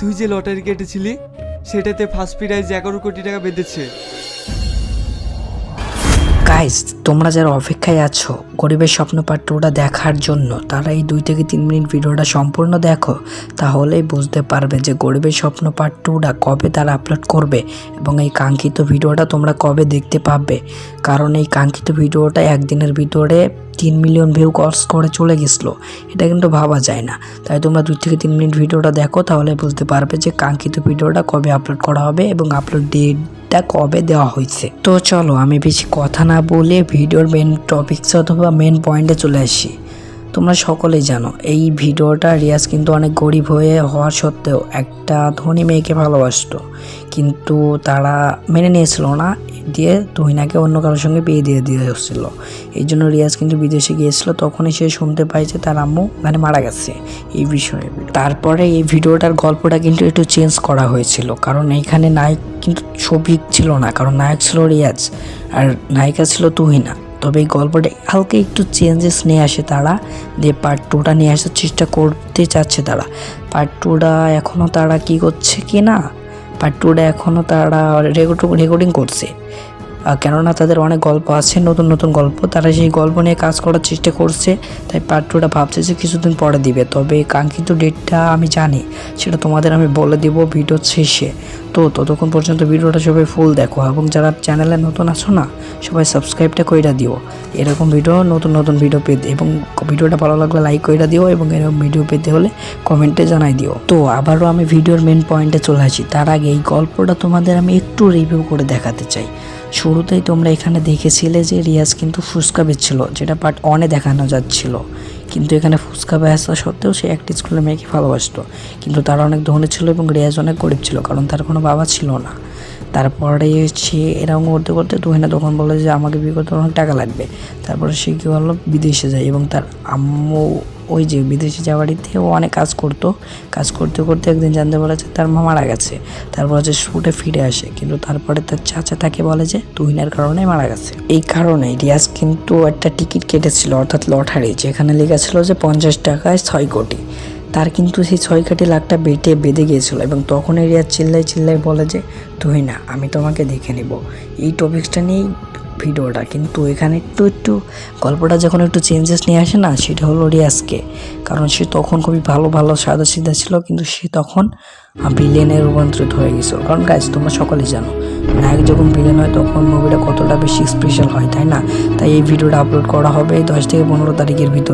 তুই যে লটারি কেটেছিলি সেটাতে ফার্স্ট প্রাইজ 11 কোটি টাকা বেঁধেছে। গাইস, তোমরা যারা অপেক্ষায় আছো গরিবের স্বপ্ন পার্ট 2টা দেখার জন্য, তারা এই 2 থেকে 3 মিনিট ভিডিওটা সম্পূর্ণ দেখো, তাহলেই বুঝতে পারবে যে গরিবের স্বপ্ন পার্ট 2টা কবে তারা আপলোড করবে এবং এই কাঙ্ক্ষিত ভিডিওটা তোমরা কবে দেখতে পাবে। কারণ এই কাঙ্ক্ষিত ভিডিওটা একদিনের ভিতরে 3 মিলিয়ন ভিউ ক্রস করে চলে গেছিলো, এটা কিন্তু ভাবা যায় না। তাই তোমরা 2 থেকে 3 মিনিট ভিডিওটা দেখো, তাহলে বুঝতে পারবে যে কাঙ্ক্ষিত ভিডিওটা কবে আপলোড করা হবে এবং আপলোড ডেটটা কবে দেওয়া হয়েছে। তো চলো আমি বেশি কথা না বলে ভিডিওর মেন টপিকস অথবা মেন পয়েন্টে চলে আসি। তোমরা সকলেই জানো এই ভিডিওটা রিয়াজ কিন্তু অনেক গরিব হওয়ার সত্ত্বেও একটা ধনী মেয়েকে ভালোবাসতো, কিন্তু তারা মেনে নিয়েছিল না, দিয়ে তুহিনাকে অন্য কারোর সঙ্গে বিয়ে দিয়ে দিয়েছিল। এই জন্য রিয়াজ কিন্তু বিদেশে গিয়েছিল, তখনই সে শুনতে পায় যে তার আম্মু মানে মারা গেছে এই বিষয়ে। তারপরে এই ভিডিওটার গল্পটা কিন্তু একটু চেঞ্জ করা হয়েছিল, কারণ এইখানে নায়ক কিন্তু ছবি ছিল না, কারণ নায়ক ছিল রিয়াজ আর নায়িকা ছিল তুহিনা। তবে এই গল্পটা হালকা একটু চেঞ্জেস নিয়ে আসে তারা, দিয়ে পার্ট 2টা নিয়ে আসার চেষ্টা করতে চাচ্ছে তারা। পার্ট 2টা এখনও তারা কি করছে কি না, পার্ট 2টা এখনও তারা রেকর্ডিং করছে, কেননা তাদের অনেক গল্প আছে, নতুন নতুন গল্প, তারা সেই গল্প নিয়ে কাজ করার চেষ্টা করছে। তাই পার্ট 2টা ভাবছে যে কিছুদিন পরে দিবে, তবে কাঙ্ক্ষিত ডেটটা আমি জানি, সেটা তোমাদের আমি বলে দিব ভিডিও শেষে। তো ততক্ষণ পর্যন্ত ভিডিওটা সবাই ফুল দেখো, এবং যারা চ্যানেলে নতুন আছো না সবাই সাবস্ক্রাইবটা কইরা দিও এরকম ভিডিও, নতুন নতুন ভিডিও পেতে। এবং ভিডিওটা ভালো লাগলে লাইক কইরা দিও, এবং এরকম ভিডিও পেতে হলে কমেন্টে জানাই দিও। তো আবারও আমি ভিডিওর মেন পয়েন্টে চলে আসি। তার আগে এই গল্পটা তোমাদের আমি একটু রিভিউ করে দেখাতে চাই। শুরুতেই তোমরা এখানে দেখেছিলে যে রিয়াজ কিন্তু ফুচকা বেচছিল, যেটা পার্ট 1-এ দেখানো যাচ্ছিল, কিন্তু এখানে ফুচকা বেচা সত্ত্বেও সে একটি স্কুলের মেয়েকে ভালোবাসতো। কিন্তু তারা অনেক ধনী ছিল এবং রিয়াজ অনেক গরিব ছিল, কারণ তার কোনো বাবা ছিল না। তারপরে সে এরকম করতে করতে তুহিনা তখন বলে যে আমাকে বিয়ে করতে অনেক টাকা লাগবে। তারপরে সে কী হলো, বিদেশে যায়, এবং তার আম্মু ওই যে বিদেশে যাওয়ারিতে ও অনেক কাজ করতে করতে একদিন জানতে পারে যে তার মা মারা গেছে। তারপর হচ্ছে শুটে ফিরে আসে, কিন্তু তারপরে তার চাচা তাকে বলে যে তুহিনার কারণে মারা গেছে। এই কারণে রিয়াজ কিন্তু একটা টিকিট কেটেছিল, অর্থাৎ লটারি, যেখানে লেখা ছিল যে 50 টাকায় 6 কোটি। তার কিন্তু সেই 6 কোটি লাখটা বেঁধে গিয়েছিল, এবং তখন রিয়াজ চিল্লাই বলে যে তুহিনা আমি তোমাকে দেখে নেব। এই টপিকসটা নিয়েই ভিডিওটা, কিন্তু এখানে একটু গল্পটা যখন একটু চেঞ্জেস নিয়ে আসে না, সেটা হলো রিয়াজকে, কারণ সে তখন খুবই ভালো সাদা সিধা ছিল, কিন্তু সে তখন ভিলেনে রূপান্তরিত হয়ে গেছিল। কারণ গাইজ তোমরা সকলেই জানো নায়ক যখন ভিলেন হয় তখন মুভিটা কতটা বেশি স্পেশাল হয়, তাই না? তাই এই ভিডিওটা আপলোড করা হবে 10 থেকে 15 তারিখের ভিতর।